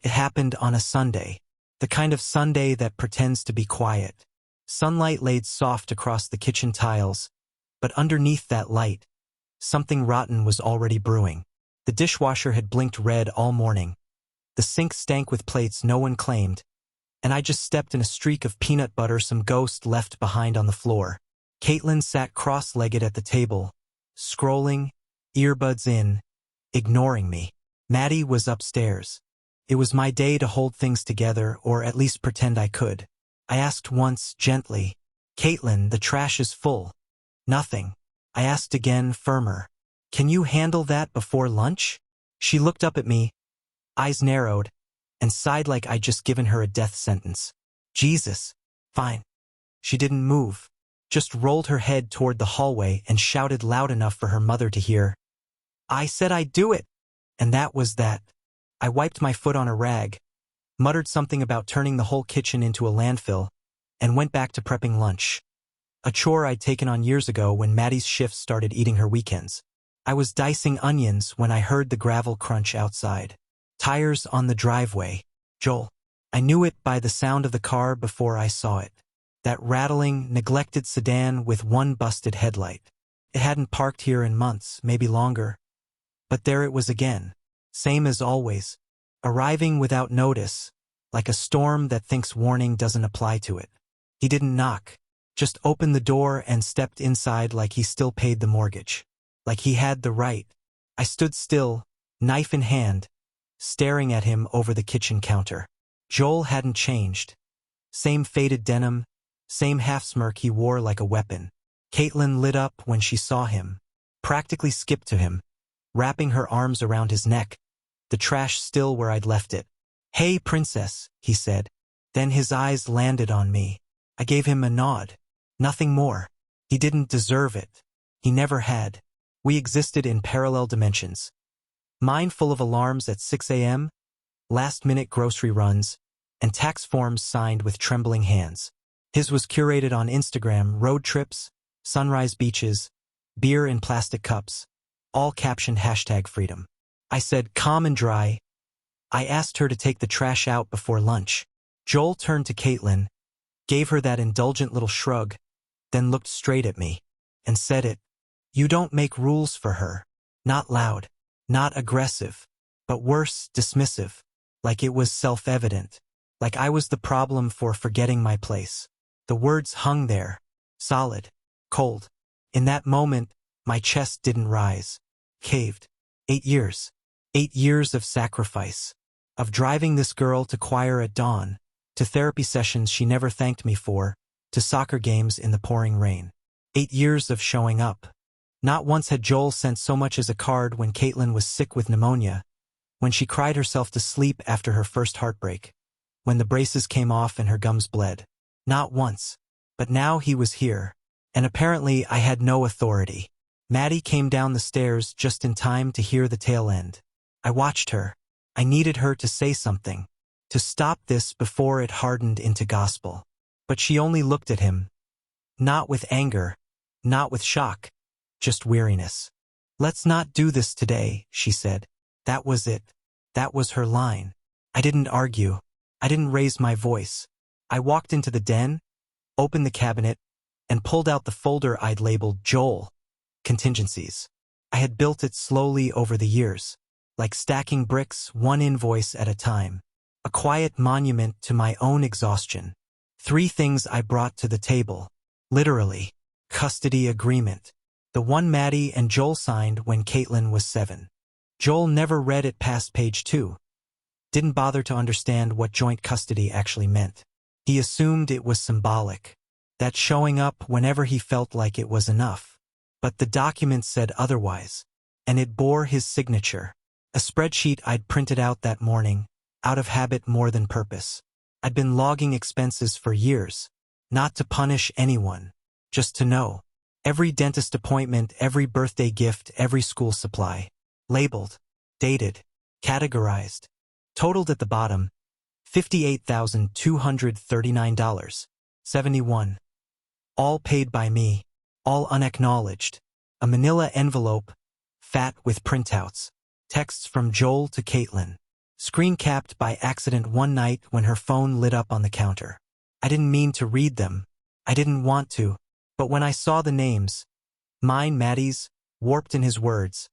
It happened on a Sunday, the kind of Sunday that pretends to be quiet. Sunlight laid soft across the kitchen tiles, but underneath that light, something rotten was already brewing. The dishwasher had blinked red all morning. The sink stank with plates no one claimed, and I just stepped in a streak of peanut butter some ghost left behind on the floor. Caitlin sat cross-legged at the table, scrolling, earbuds in, ignoring me. Maddie was upstairs. It was my day to hold things together, or at least pretend I could. I asked once, gently, "Caitlin, the trash is full." Nothing. I asked again, firmer, "Can you handle that before lunch?" She looked up at me, eyes narrowed, and sighed like I'd just given her a death sentence. Jesus. Fine. She didn't move, just rolled her head toward the hallway and shouted loud enough for her mother to hear. "I said I'd do it!" And that was that. I wiped my foot on a rag, muttered something about turning the whole kitchen into a landfill, and went back to prepping lunch. A chore I'd taken on years ago when Maddie's shifts started eating her weekends. I was dicing onions when I heard the gravel crunch outside. Tires on the driveway. Joel. I knew it by the sound of the car before I saw it. That rattling, neglected sedan with one busted headlight. It hadn't parked here in months, maybe longer. But there it was again. Same as always. Arriving without notice, like a storm that thinks warning doesn't apply to it. He didn't knock. Just opened the door and stepped inside like he still paid the mortgage. Like he had the right. I stood still, knife in hand, staring at him over the kitchen counter. Joel hadn't changed. Same faded denim, same half-smirk he wore like a weapon. Caitlin lit up when she saw him, practically skipped to him, wrapping her arms around his neck, the trash still where I'd left it. "Hey, princess," he said. Then his eyes landed on me. I gave him a nod. Nothing more. He didn't deserve it. He never had. We existed in parallel dimensions. Mine full of alarms at 6 a.m., last-minute grocery runs, and tax forms signed with trembling hands. His was curated on Instagram, road trips, sunrise beaches, beer in plastic cups, all captioned #freedom. I said, "Calm and dry." I asked her to take the trash out before lunch. Joel turned to Caitlin, gave her that indulgent little shrug, then looked straight at me, and said it. "You don't make rules for her." Not loud, not aggressive, but worse, dismissive, like it was self-evident, like I was the problem for forgetting my place. The words hung there, solid, cold. In that moment, my chest didn't rise, caved. 8 years. 8 years of sacrifice. Of driving this girl to choir at dawn, to therapy sessions she never thanked me for, to soccer games in the pouring rain. 8 years of showing up. Not once had Joel sent so much as a card when Caitlin was sick with pneumonia, when she cried herself to sleep after her first heartbreak, when the braces came off and her gums bled. Not once. But now he was here, and apparently I had no authority. Maddie came down the stairs just in time to hear the tail end. I watched her. I needed her to say something, to stop this before it hardened into gospel. But she only looked at him. Not with anger, not with shock, just weariness. "Let's not do this today," she said. That was it. That was her line. I didn't argue. I didn't raise my voice. I walked into the den, opened the cabinet, and pulled out the folder I'd labeled Joel. Contingencies. I had built it slowly over the years, like stacking bricks one invoice at a time. A quiet monument to my own exhaustion. 3 things I brought to the table. Literally. Custody agreement. The one Maddie and Joel signed when Caitlin was 7. Joel never read it past page 2. Didn't bother to understand what joint custody actually meant. He assumed it was symbolic, that showing up whenever he felt like it was enough. But the document said otherwise, and it bore his signature. A spreadsheet I'd printed out that morning, out of habit more than purpose. I'd been logging expenses for years, not to punish anyone, just to know. Every dentist appointment, every birthday gift, every school supply. Labeled, dated, categorized. Totaled at the bottom, $58,239.71. All paid by me, all unacknowledged. A manila envelope, fat with printouts. Texts from Joel to Caitlin. Screen capped by accident one night when her phone lit up on the counter. I didn't mean to read them. I didn't want to. But when I saw the names, mine, Maddie's, warped in his words,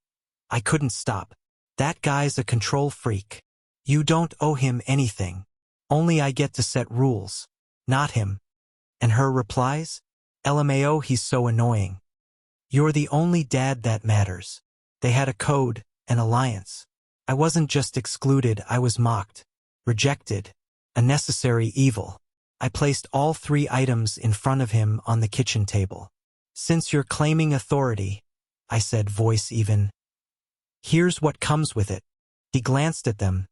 I couldn't stop. That guy's a control freak. You don't owe him anything. Only I get to set rules. Not him. And her replies? LMAO, he's so annoying. You're the only dad that matters. They had a code, an alliance. I wasn't just excluded, I was mocked, rejected, a necessary evil. I placed all 3 items in front of him on the kitchen table. Since you're claiming authority, I said, voice even. Here's what comes with it. He glanced at them,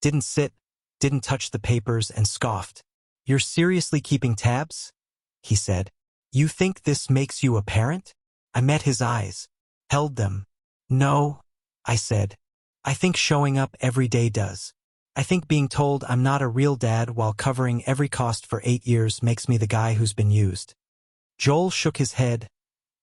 didn't sit, didn't touch the papers, and scoffed. You're seriously keeping tabs? He said. You think this makes you a parent? I met his eyes, held them. No, I said. I think showing up every day does. I think being told I'm not a real dad while covering every cost for 8 years makes me the guy who's been used. Joel shook his head,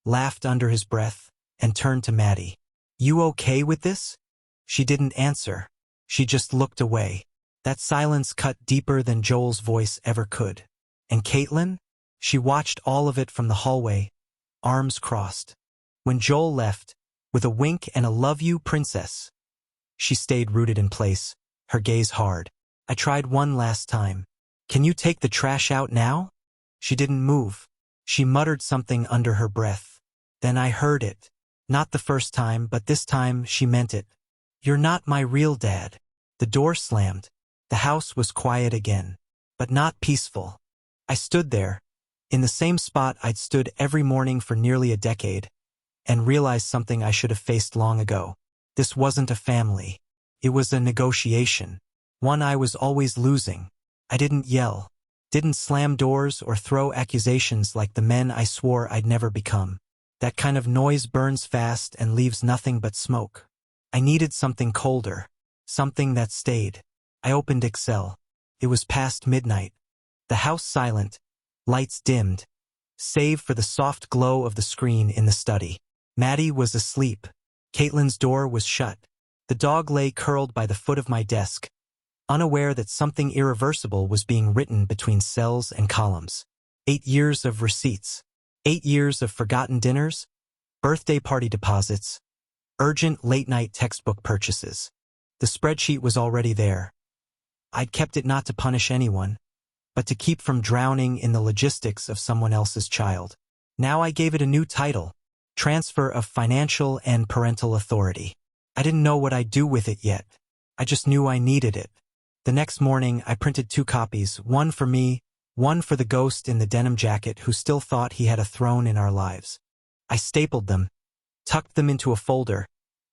laughed under his breath, and turned to Maddie. You okay with this? She didn't answer. She just looked away. That silence cut deeper than Joel's voice ever could. And Caitlin? She watched all of it from the hallway, arms crossed. When Joel left, with a wink and a love you, princess, she stayed rooted in place, her gaze hard. I tried one last time. Can you take the trash out now? She didn't move. She muttered something under her breath. Then I heard it. Not the first time, but this time she meant it. You're not my real dad. The door slammed. The house was quiet again, but not peaceful. I stood there, in the same spot I'd stood every morning for nearly a decade, and realized something I should have faced long ago. This wasn't a family. It was a negotiation. One I was always losing. I didn't yell, didn't slam doors or throw accusations like the men I swore I'd never become. That kind of noise burns fast and leaves nothing but smoke. I needed something colder, something that stayed. I opened Excel. It was past midnight. The house silent, lights dimmed, save for the soft glow of the screen in the study. Maddie was asleep. Caitlin's door was shut. The dog lay curled by the foot of my desk, unaware that something irreversible was being written between cells and columns. 8 years of receipts. 8 years of forgotten dinners, birthday party deposits, urgent late-night textbook purchases. The spreadsheet was already there. I'd kept it not to punish anyone, but to keep from drowning in the logistics of someone else's child. Now I gave it a new title, Transfer of Financial and Parental Authority. I didn't know what I'd do with it yet. I just knew I needed it. The next morning, I printed 2 copies, one for me, one for the ghost in the denim jacket who still thought he had a throne in our lives. I stapled them, tucked them into a folder,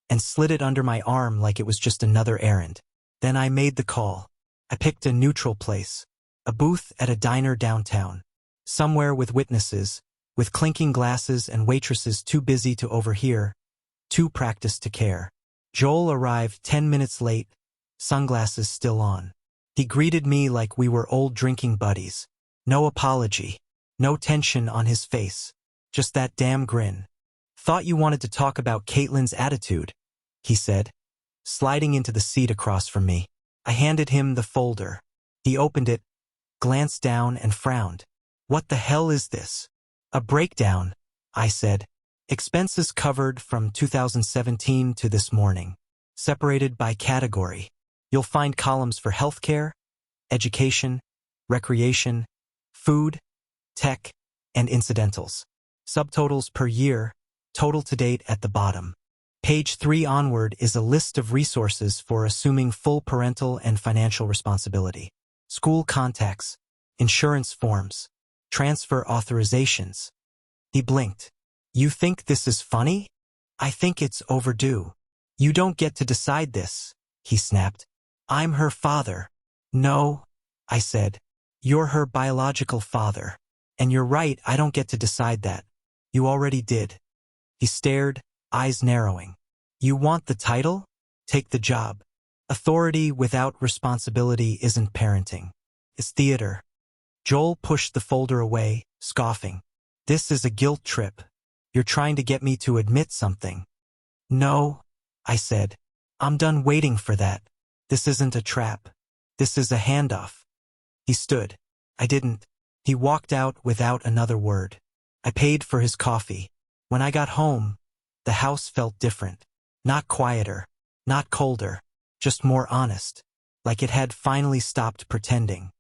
and slid it under my arm like it was just another errand. Then I made the call. I picked a neutral place, a booth at a diner downtown, somewhere with witnesses, with clinking glasses and waitresses too busy to overhear, too practiced to care. Joel arrived 10 minutes late, sunglasses still on. He greeted me like we were old drinking buddies. No apology, no tension on his face, just that damn grin. Thought you wanted to talk about Caitlin's attitude, he said, sliding into the seat across from me. I handed him the folder. He opened it, glanced down, and frowned. What the hell is this? A breakdown, I said. Expenses covered from 2017 to this morning, separated by category. You'll find columns for healthcare, education, recreation, food, tech, and incidentals. Subtotals per year, total to date at the bottom. Page 3 onward is a list of resources for assuming full parental and financial responsibility. School contacts, insurance forms, transfer authorizations. He blinked. You think this is funny? I think it's overdue. You don't get to decide this, he snapped. I'm her father. No, I said. You're her biological father. And you're right, I don't get to decide that. You already did. He stared, eyes narrowing. You want the title? Take the job. Authority without responsibility isn't parenting. It's theater. Joel pushed the folder away, scoffing. This is a guilt trip. You're trying to get me to admit something. No, I said. I'm done waiting for that. This isn't a trap. This is a handoff. He stood. I didn't. He walked out without another word. I paid for his coffee. When I got home, the house felt different. Not quieter, not colder, just more honest, like it had finally stopped pretending.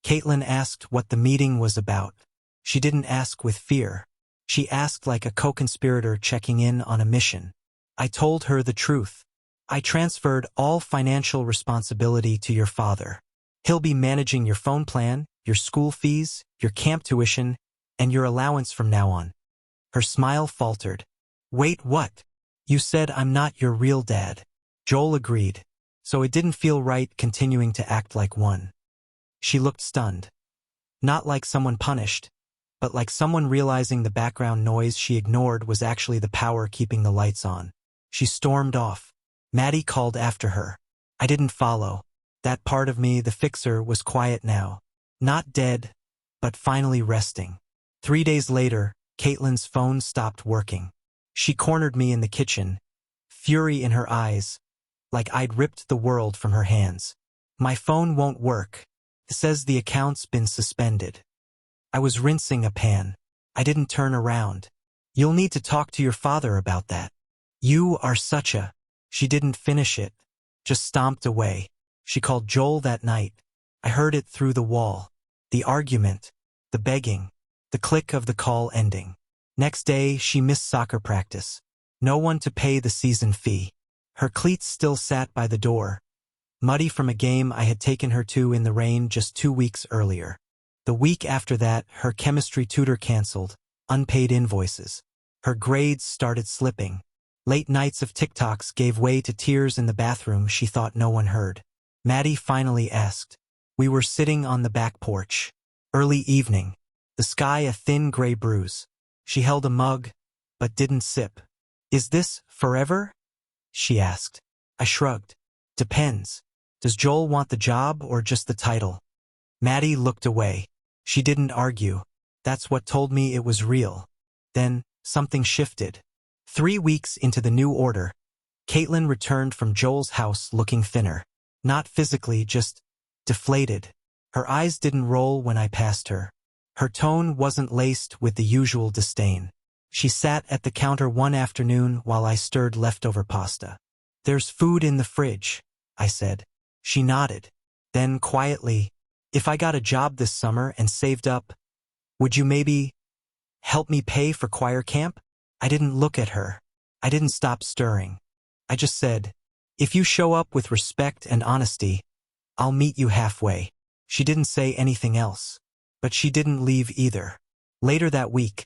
Caitlin asked what the meeting was about. She didn't ask with fear. She asked like a co-conspirator checking in on a mission. I told her the truth. I transferred all financial responsibility to your father. He'll be managing your phone plan, your school fees, your camp tuition, and your allowance from now on. Her smile faltered. Wait, what? You said I'm not your real dad. Joel agreed, so it didn't feel right continuing to act like one. She looked stunned. Not like someone punished, but like someone realizing the background noise she ignored was actually the power keeping the lights on. She stormed off. Maddie called after her. I didn't follow. That part of me, the fixer, was quiet now. Not dead, but finally resting. 3 days later, Caitlin's phone stopped working. She cornered me in the kitchen, fury in her eyes, like I'd ripped the world from her hands. My phone won't work. It says the account's been suspended. I was rinsing a pan. I didn't turn around. You'll need to talk to your father about that. You are such a... She didn't finish it, just stomped away. She called Joel that night. I heard it through the wall. The argument, the begging, the click of the call ending. Next day, she missed soccer practice. No one to pay the season fee. Her cleats still sat by the door, muddy from a game I had taken her to in the rain just 2 weeks earlier. The week after that, her chemistry tutor canceled, unpaid invoices. Her grades started slipping. Late nights of TikToks gave way to tears in the bathroom she thought no one heard. Maddie finally asked. We were sitting on the back porch. Early evening. The sky a thin gray bruise. She held a mug, but didn't sip. Is this forever? She asked. I shrugged. Depends. Does Joel want the job or just the title? Maddie looked away. She didn't argue. That's what told me it was real. Then, something shifted. 3 weeks into the new order, Caitlin returned from Joel's house looking thinner. Not physically, just deflated. Her eyes didn't roll when I passed her. Her tone wasn't laced with the usual disdain. She sat at the counter one afternoon while I stirred leftover pasta. There's food in the fridge, I said. She nodded. Then, quietly, if I got a job this summer and saved up, would you maybe help me pay for choir camp? I didn't look at her. I didn't stop stirring. I just said, if you show up with respect and honesty, I'll meet you halfway. She didn't say anything else. But she didn't leave either. Later that week,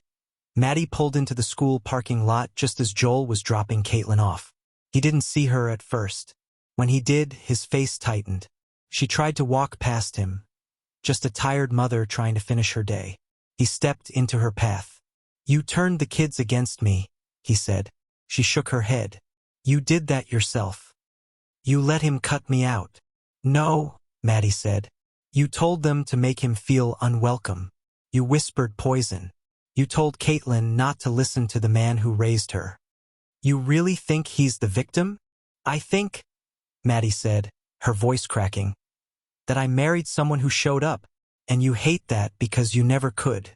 Maddie pulled into the school parking lot just as Joel was dropping Caitlin off. He didn't see her at first. When he did, his face tightened. She tried to walk past him, just a tired mother trying to finish her day. He stepped into her path. You turned the kids against me, he said. She shook her head. You did that yourself. You let him cut me out. No, Maddie said. You told them to make him feel unwelcome. You whispered poison. You told Caitlin not to listen to the man who raised her. You really think he's the victim? I think, Maddie said, her voice cracking, that I married someone who showed up, and you hate that because you never could.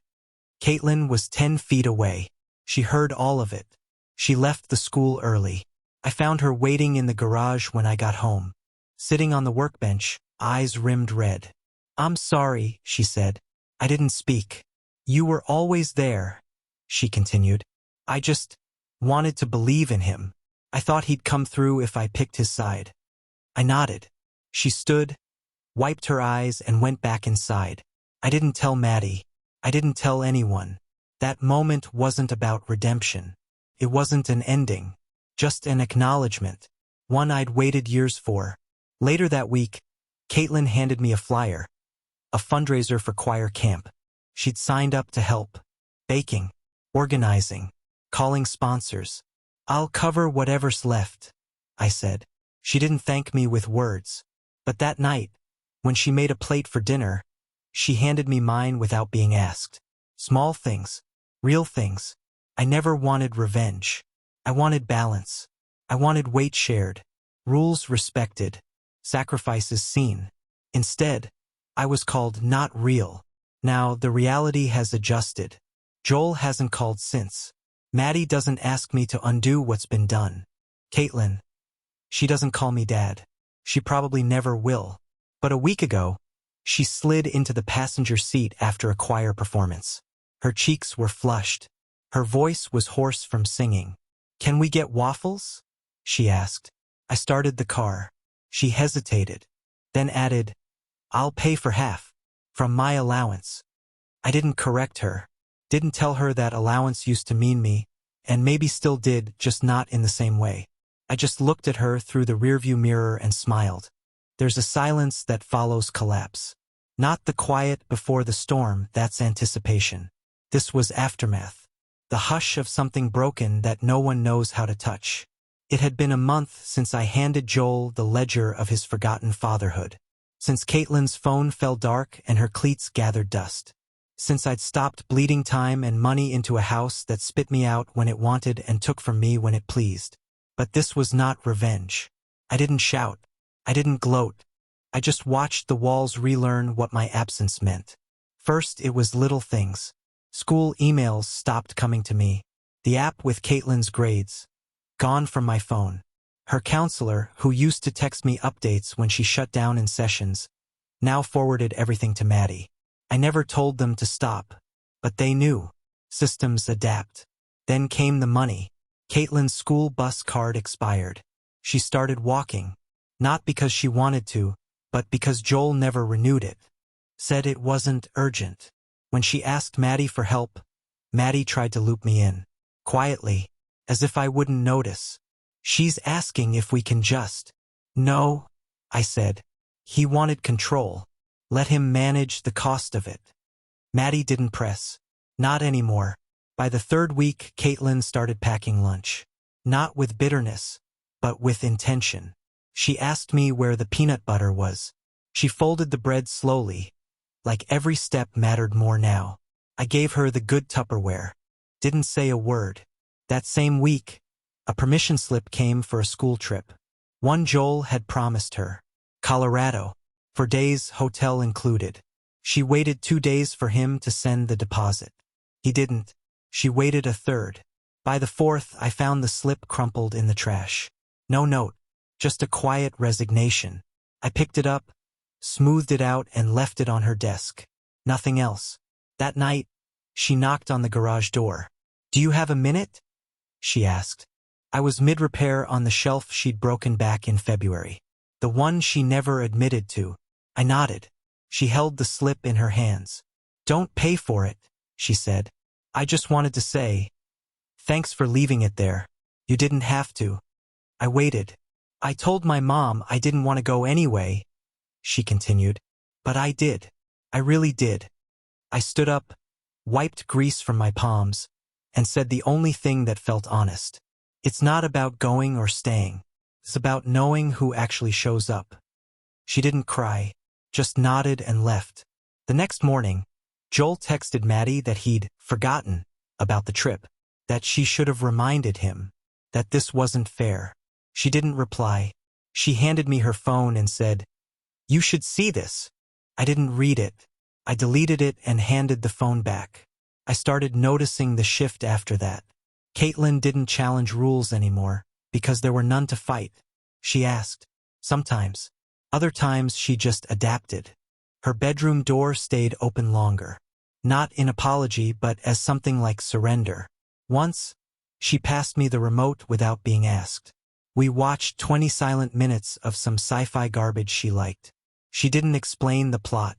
Caitlin was 10 feet away. She heard all of it. She left the school early. I found her waiting in the garage when I got home. Sitting on the workbench, eyes rimmed red. I'm sorry, she said. I didn't speak. You were always there, she continued. I just wanted to believe in him. I thought he'd come through if I picked his side. I nodded. She stood, wiped her eyes, and went back inside. I didn't tell Maddie. I didn't tell anyone. That moment wasn't about redemption. It wasn't an ending, just an acknowledgement, one I'd waited years for. Later that week, Caitlin handed me a flyer, a fundraiser for choir camp. She'd signed up to help. Baking, organizing, calling sponsors. I'll cover whatever's left, I said. She didn't thank me with words. But that night, when she made a plate for dinner, she handed me mine without being asked. Small things, real things. I never wanted revenge. I wanted balance. I wanted weight shared, rules respected, sacrifices seen. Instead, I was called not real. Now, the reality has adjusted. Joel hasn't called since. Maddie doesn't ask me to undo what's been done. Caitlin, she doesn't call me dad. She probably never will. But a week ago, she slid into the passenger seat after a choir performance. Her cheeks were flushed. Her voice was hoarse from singing. "Can we get waffles?" she asked. I started the car. She hesitated, then added, "I'll pay for half, from my allowance." I didn't correct her. Didn't tell her that allowance used to mean me, and maybe still did, just not in the same way. I just looked at her through the rearview mirror and smiled. There's a silence that follows collapse. Not the quiet before the storm, that's anticipation. This was aftermath. The hush of something broken that no one knows how to touch. It had been a month since I handed Joel the ledger of his forgotten fatherhood. Since Caitlin's phone fell dark and her cleats gathered dust. Since I'd stopped bleeding time and money into a house that spit me out when it wanted and took from me when it pleased. But this was not revenge. I didn't shout. I didn't gloat. I just watched the walls relearn what my absence meant. First, it was little things. School emails stopped coming to me. The app with Caitlin's grades. Gone from my phone. Her counselor, who used to text me updates when she shut down in sessions, now forwarded everything to Maddie. I never told them to stop, but they knew. Systems adapt. Then came the money. Caitlin's school bus card expired. She started walking, not because she wanted to, but because Joel never renewed it. Said it wasn't urgent. When she asked Maddie for help, Maddie tried to loop me in. Quietly, as if I wouldn't notice. "She's asking if we can just." "No," I said. He wanted control. Let him manage the cost of it. Maddie didn't press. Not anymore. By the third week, Caitlin started packing lunch. Not with bitterness, but with intention. She asked me where the peanut butter was. She folded the bread slowly, like every step mattered more now. I gave her the good Tupperware. Didn't say a word. That same week, a permission slip came for a school trip. One Joel had promised her. Colorado. For days, hotel included. She waited 2 days for him to send the deposit. He didn't. She waited a third. By the fourth, I found the slip crumpled in the trash. No note, just a quiet resignation. I picked it up, smoothed it out, and left it on her desk. Nothing else. That night, she knocked on the garage door. "Do you have a minute?" she asked. I was mid-repair on the shelf she'd broken back in February. The one she never admitted to. I nodded. She held the slip in her hands. "Don't pay for it," she said. "I just wanted to say, thanks for leaving it there. You didn't have to." I waited. "I told my mom I didn't want to go anyway," she continued. "But I did. I really did." I stood up, wiped grease from my palms, and said the only thing that felt honest. "It's not about going or staying. It's about knowing who actually shows up." She didn't cry, just nodded and left. The next morning, Joel texted Maddie that he'd forgotten about the trip, that she should have reminded him, that this wasn't fair. She didn't reply. She handed me her phone and said, "You should see this." I didn't read it. I deleted it and handed the phone back. I started noticing the shift after that. Caitlin didn't challenge rules anymore, because there were none to fight. She asked. Sometimes. Other times she just adapted. Her bedroom door stayed open longer. Not in apology, but as something like surrender. Once, she passed me the remote without being asked. We watched 20 silent minutes of some sci-fi garbage she liked. She didn't explain the plot.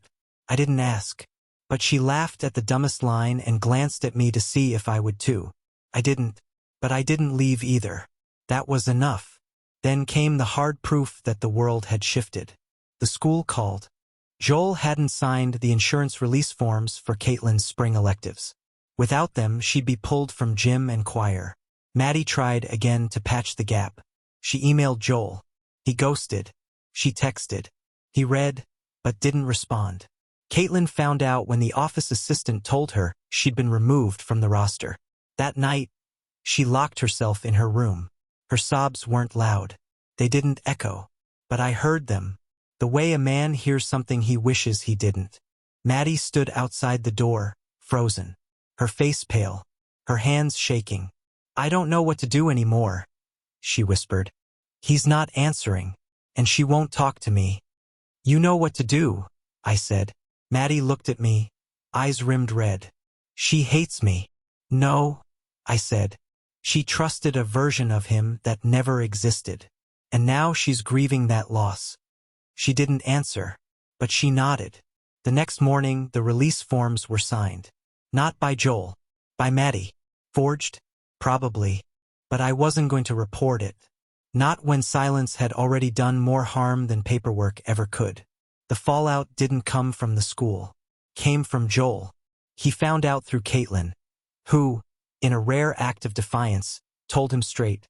I didn't ask. But she laughed at the dumbest line and glanced at me to see if I would too. I didn't. But I didn't leave either. That was enough. Then came the hard proof that the world had shifted. The school called. Joel hadn't signed the insurance release forms for Caitlin's spring electives. Without them, she'd be pulled from gym and choir. Maddie tried again to patch the gap. She emailed Joel. He ghosted. She texted. He read, but didn't respond. Caitlin found out when the office assistant told her she'd been removed from the roster. That night, she locked herself in her room. Her sobs weren't loud. They didn't echo. But I heard them. The way a man hears something he wishes he didn't. Maddie stood outside the door, frozen. Her face pale. Her hands shaking. "I don't know what to do anymore," she whispered. "He's not answering. And she won't talk to me." "You know what to do," I said. Maddie looked at me, eyes rimmed red. "She hates me." "No," I said. "She trusted a version of him that never existed. And now she's grieving that loss." She didn't answer, but she nodded. The next morning, the release forms were signed. Not by Joel. By Maddie. Forged? Probably. But I wasn't going to report it. Not when silence had already done more harm than paperwork ever could. The fallout didn't come from the school. Came from Joel. He found out through Caitlin, who, in a rare act of defiance, told him straight.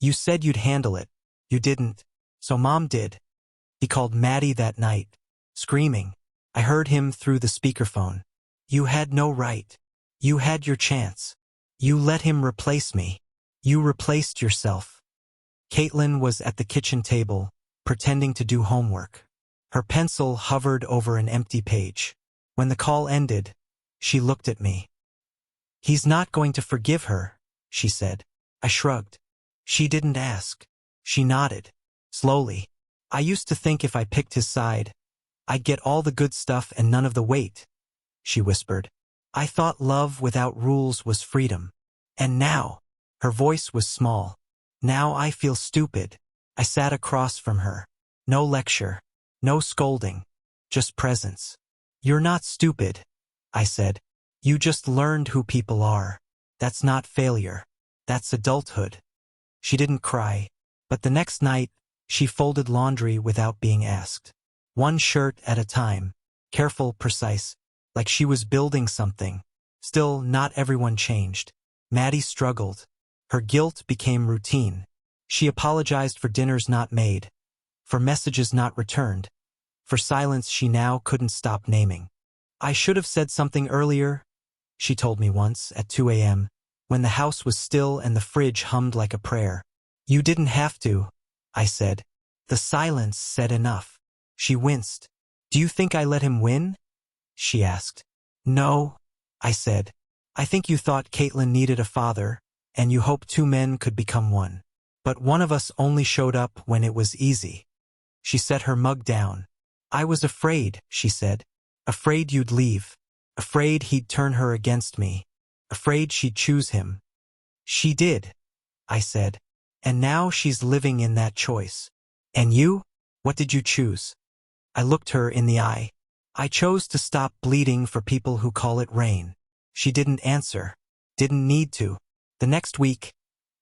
"You said you'd handle it. You didn't. So Mom did." He called Maddie that night, screaming. I heard him through the speakerphone. "You had no right. You had your chance. You let him replace me. You replaced yourself." Caitlin was at the kitchen table, pretending to do homework. Her pencil hovered over an empty page. When the call ended, she looked at me. "He's not going to forgive her," she said. I shrugged. "She didn't ask." She nodded. Slowly. "I used to think if I picked his side, I'd get all the good stuff and none of the weight," she whispered. "I thought love without rules was freedom. And now," her voice was small, "now I feel stupid." I sat across from her. No lecture. No scolding. Just presence. "You're not stupid," I said. "You just learned who people are. That's not failure. That's adulthood." She didn't cry. But the next night, she folded laundry without being asked. One shirt at a time. Careful, precise. Like she was building something. Still, not everyone changed. Maddie struggled. Her guilt became routine. She apologized for dinners not made. For messages not returned. For silence she now couldn't stop naming. "I should have said something earlier," she told me once at 2 a.m., when the house was still and the fridge hummed like a prayer. "You didn't have to," I said. The silence said enough. She winced. "Do you think I let him win?" she asked. "No," I said. "I think you thought Caitlin needed a father, and you hoped two men could become one. But one of us only showed up when it was easy." She set her mug down. "I was afraid," she said. "Afraid you'd leave. Afraid he'd turn her against me. Afraid she'd choose him." "She did," I said. "And now she's living in that choice." "And you? What did you choose?" I looked her in the eye. "I chose to stop bleeding for people who call it rain." She didn't answer. Didn't need to. The next week,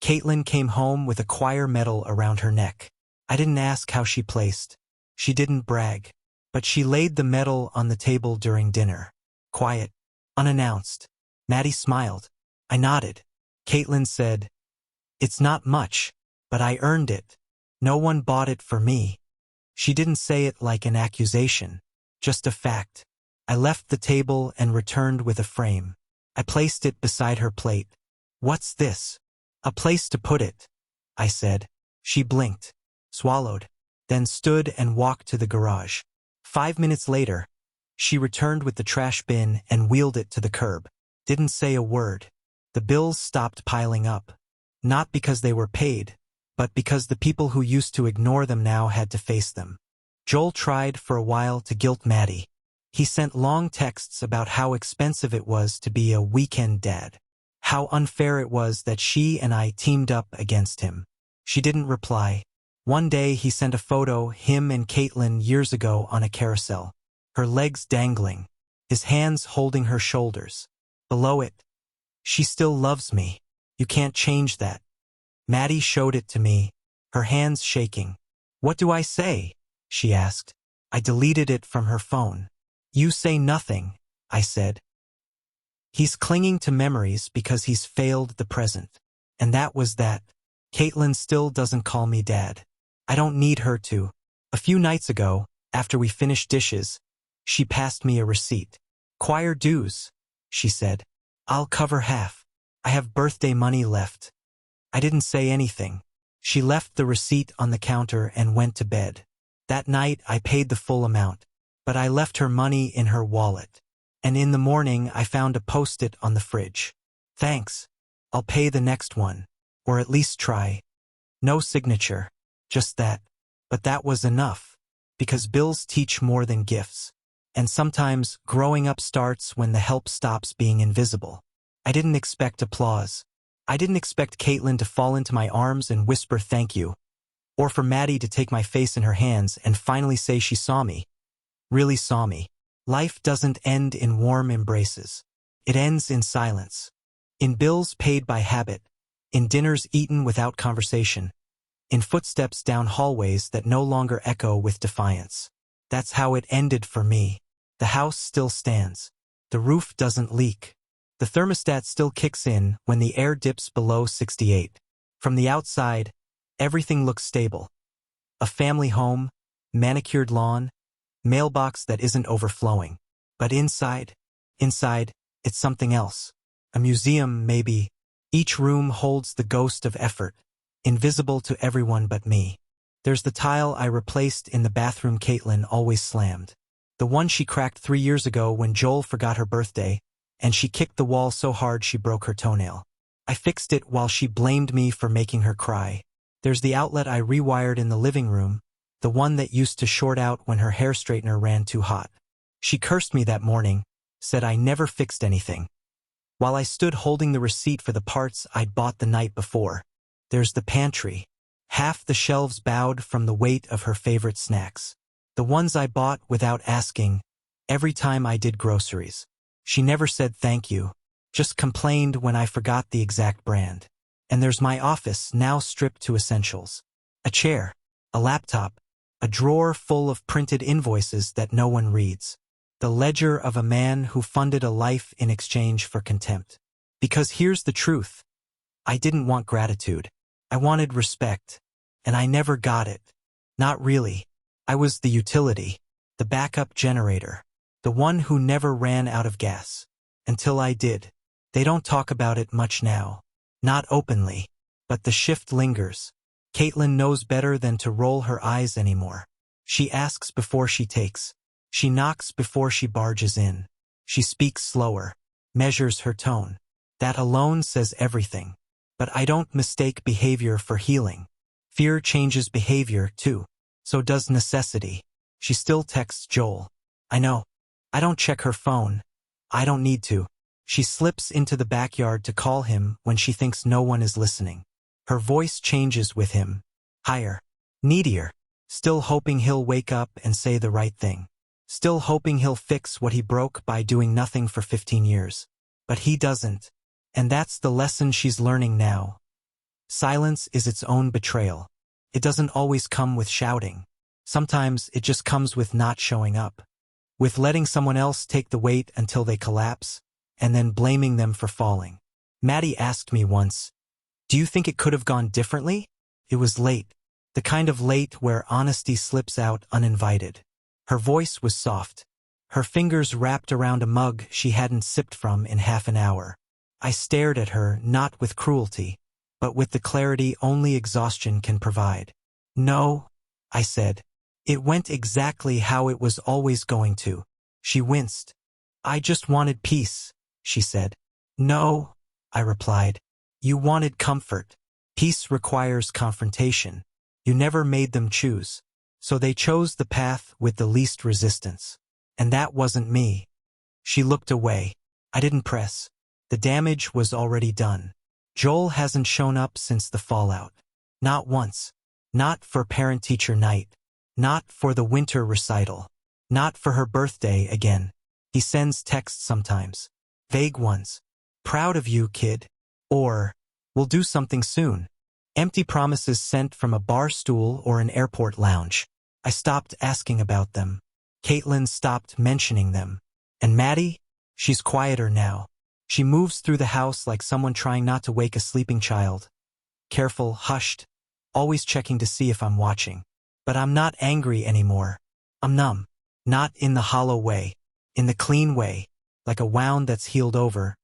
Caitlin came home with a choir medal around her neck. I didn't ask how she placed. She didn't brag. But she laid the medal on the table during dinner. Quiet. Unannounced. Maddie smiled. I nodded. Caitlin said, "It's not much, but I earned it. No one bought it for me." She didn't say it like an accusation. Just a fact. I left the table and returned with a frame. I placed it beside her plate. "What's this?" "A place to put it," I said. She blinked, swallowed, then stood and walked to the garage. 5 minutes later, she returned with the trash bin and wheeled it to the curb. Didn't say a word. The bills stopped piling up. Not because they were paid, but because the people who used to ignore them now had to face them. Joel tried for a while to guilt Maddie. He sent long texts about how expensive it was to be a weekend dad. How unfair it was that she and I teamed up against him. She didn't reply. One day he sent a photo, him and Caitlin years ago on a carousel. Her legs dangling, his hands holding her shoulders. Below it, "She still loves me. You can't change that." Maddie showed it to me, her hands shaking. "What do I say?" she asked. I deleted it from her phone. "You say nothing," I said. "He's clinging to memories because he's failed the present." And that was that. Caitlin still doesn't call me dad. I don't need her to. A few nights ago, after we finished dishes, she passed me a receipt. "Choir dues," she said. "I'll cover half. I have birthday money left." I didn't say anything. She left the receipt on the counter and went to bed. That night I paid the full amount, but I left her money in her wallet. And in the morning I found a post-it on the fridge. Thanks. I'll pay the next one. Or at least try. No signature. Just that. But that was enough. Because bills teach more than gifts. And sometimes growing up starts when the help stops being invisible. I didn't expect applause. I didn't expect Caitlin to fall into my arms and whisper thank you. Or for Maddie to take my face in her hands and finally say she saw me. Really saw me. Life doesn't end in warm embraces. It ends in silence. In bills paid by habit. In dinners eaten without conversation. In footsteps down hallways that no longer echo with defiance. That's how it ended for me. The house still stands. The roof doesn't leak. The thermostat still kicks in when the air dips below 68. From the outside, everything looks stable. A family home, manicured lawn, mailbox that isn't overflowing. But inside, it's something else. A museum, maybe. Each room holds the ghost of effort, invisible to everyone but me. There's the tile I replaced in the bathroom Caitlin always slammed. The one she cracked 3 years ago when Joel forgot her birthday, and she kicked the wall so hard she broke her toenail. I fixed it while she blamed me for making her cry. There's the outlet I rewired in the living room, the one that used to short out when her hair straightener ran too hot. She cursed me that morning, said I never fixed anything. While I stood holding the receipt for the parts I'd bought the night before. There's the pantry. Half the shelves bowed from the weight of her favorite snacks. The ones I bought without asking, every time I did groceries. She never said thank you, just complained when I forgot the exact brand. And there's my office, now stripped to essentials. A chair, a laptop, a drawer full of printed invoices that no one reads. The ledger of a man who funded a life in exchange for contempt. Because here's the truth. I didn't want gratitude. I wanted respect. And I never got it. Not really. I was the utility, the backup generator, the one who never ran out of gas. Until I did. They don't talk about it much now. Not openly. But the shift lingers. Caitlin knows better than to roll her eyes anymore. She asks before she takes. She knocks before she barges in. She speaks slower, measures her tone. That alone says everything. But I don't mistake behavior for healing. Fear changes behavior, too. So does necessity. She still texts Joel. I know. I don't check her phone. I don't need to. She slips into the backyard to call him when she thinks no one is listening. Her voice changes with him. Higher. Needier. Still hoping he'll wake up and say the right thing. Still hoping he'll fix what he broke by doing nothing for 15 years. But he doesn't. And that's the lesson she's learning now. Silence is its own betrayal. It doesn't always come with shouting. Sometimes it just comes with not showing up. With letting someone else take the weight until they collapse, and then blaming them for falling. Maddie asked me once, "Do you think it could have gone differently?" It was late. The kind of late where honesty slips out uninvited. Her voice was soft. Her fingers wrapped around a mug she hadn't sipped from in half an hour. I stared at her, not with cruelty, but with the clarity only exhaustion can provide. "No," I said. "It went exactly how it was always going to." She winced. "I just wanted peace," she said. "No," I replied. "You wanted comfort. Peace requires confrontation. You never made them choose. So they chose the path with the least resistance. And that wasn't me." She looked away. I didn't press. The damage was already done. Joel hasn't shown up since the fallout. Not once. Not for parent-teacher night. Not for the winter recital. Not for her birthday again. He sends texts sometimes. Vague ones. "Proud of you, kid." Or, "We'll do something soon." Empty promises sent from a bar stool or an airport lounge. I stopped asking about them. Caitlin stopped mentioning them. And Maddie? She's quieter now. She moves through the house like someone trying not to wake a sleeping child. Careful, hushed, always checking to see if I'm watching. But I'm not angry anymore. I'm numb. Not in the hollow way. In the clean way. Like a wound that's healed over,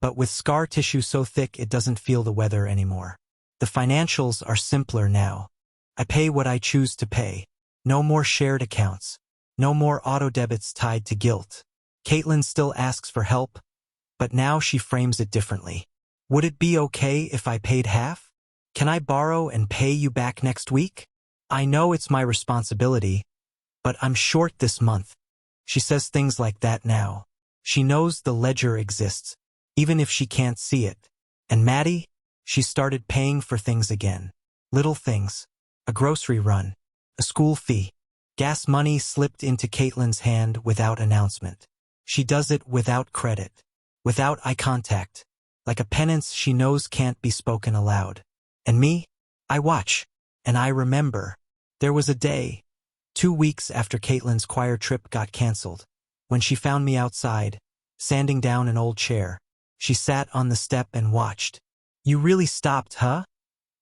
but with scar tissue so thick it doesn't feel the weather anymore. The financials are simpler now. I pay what I choose to pay. No more shared accounts. No more auto debits tied to guilt. Caitlin still asks for help, but now she frames it differently. Would it be okay if I paid half? Can I borrow and pay you back next week? I know it's my responsibility, but I'm short this month. She says things like that now. She knows the ledger exists, even if she can't see it. And Maddie? She started paying for things again. Little things. A grocery run. A school fee. Gas money slipped into Caitlin's hand without announcement. She does it without credit. Without eye contact. Like a penance she knows can't be spoken aloud. And me? I watch. And I remember. There was a day, 2 weeks after Caitlin's choir trip got canceled, when she found me outside, sanding down an old chair. She sat on the step and watched. You really stopped, huh?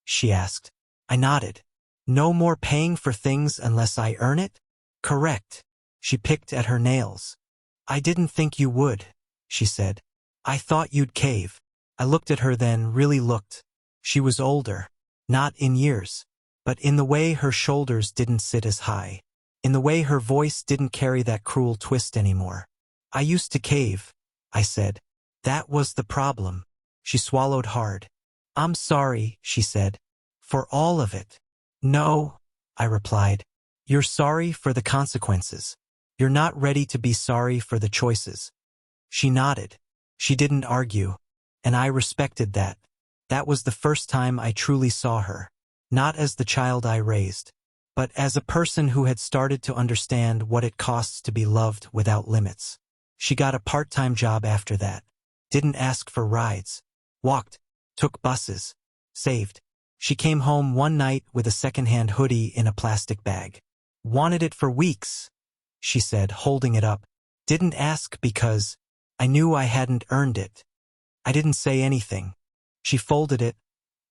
She asked. I nodded. No more paying for things unless I earn it? Correct. She picked at her nails. I didn't think you would, she said. I thought you'd cave. I looked at her then, really looked. She was older. Not in years, but in the way her shoulders didn't sit as high. In the way her voice didn't carry that cruel twist anymore. I used to cave, I said. That was the problem. She swallowed hard. I'm sorry, she said. For all of it. No, I replied. You're sorry for the consequences. You're not ready to be sorry for the choices. She nodded. She didn't argue. And I respected that. That was the first time I truly saw her. Not as the child I raised, but as a person who had started to understand what it costs to be loved without limits. She got a part-time job after that. Didn't ask for rides. Walked. Took buses. Saved. She came home one night with a second-hand hoodie in a plastic bag. Wanted it for weeks, she said, holding it up. Didn't ask because I knew I hadn't earned it. I didn't say anything. She folded it,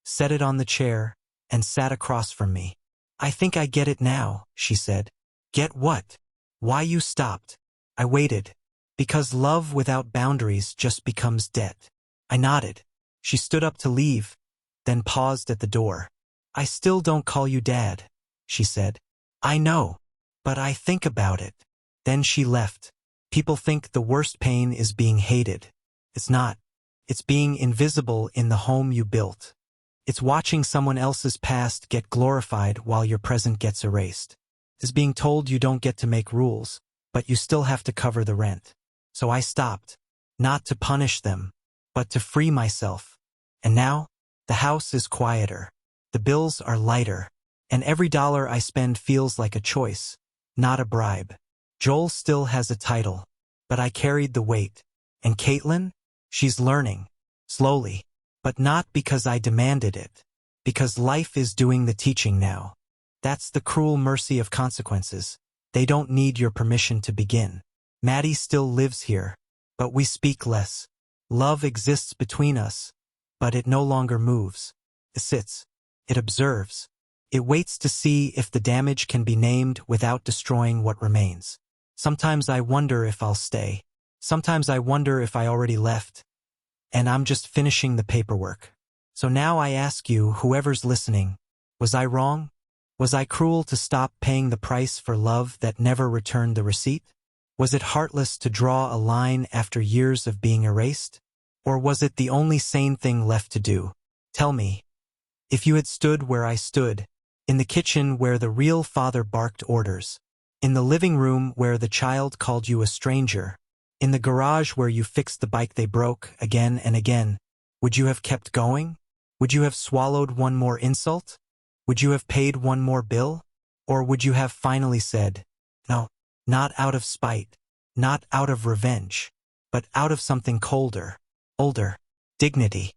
set it on the chair, and sat across from me. I think I get it now, she said. Get what? Why you stopped? I waited. Because love without boundaries just becomes debt. I nodded. She stood up to leave, then paused at the door. I still don't call you Dad, she said. I know, but I think about it. Then she left. People think the worst pain is being hated. It's not. It's being invisible in the home you built. It's watching someone else's past get glorified while your present gets erased. It's being told you don't get to make rules, but you still have to cover the rent. So I stopped. Not to punish them, but to free myself. And now, the house is quieter. The bills are lighter. And every dollar I spend feels like a choice, not a bribe. Joel still has a title, but I carried the weight. And Caitlin? She's learning. Slowly. But not because I demanded it. Because life is doing the teaching now. That's the cruel mercy of consequences. They don't need your permission to begin. Maddie still lives here, but we speak less. Love exists between us, but it no longer moves. It sits. It observes. It waits to see if the damage can be named without destroying what remains. Sometimes I wonder if I'll stay. Sometimes I wonder if I already left. And I'm just finishing the paperwork. So now I ask you, whoever's listening, was I wrong? Was I cruel to stop paying the price for love that never returned the receipt? Was it heartless to draw a line after years of being erased? Or was it the only sane thing left to do? Tell me. If you had stood where I stood, in the kitchen where the real father barked orders, in the living room where the child called you a stranger, in the garage where you fixed the bike they broke again and again, would you have kept going? Would you have swallowed one more insult? Would you have paid one more bill? Or would you have finally said, no, not out of spite, not out of revenge, but out of something colder, older, dignity?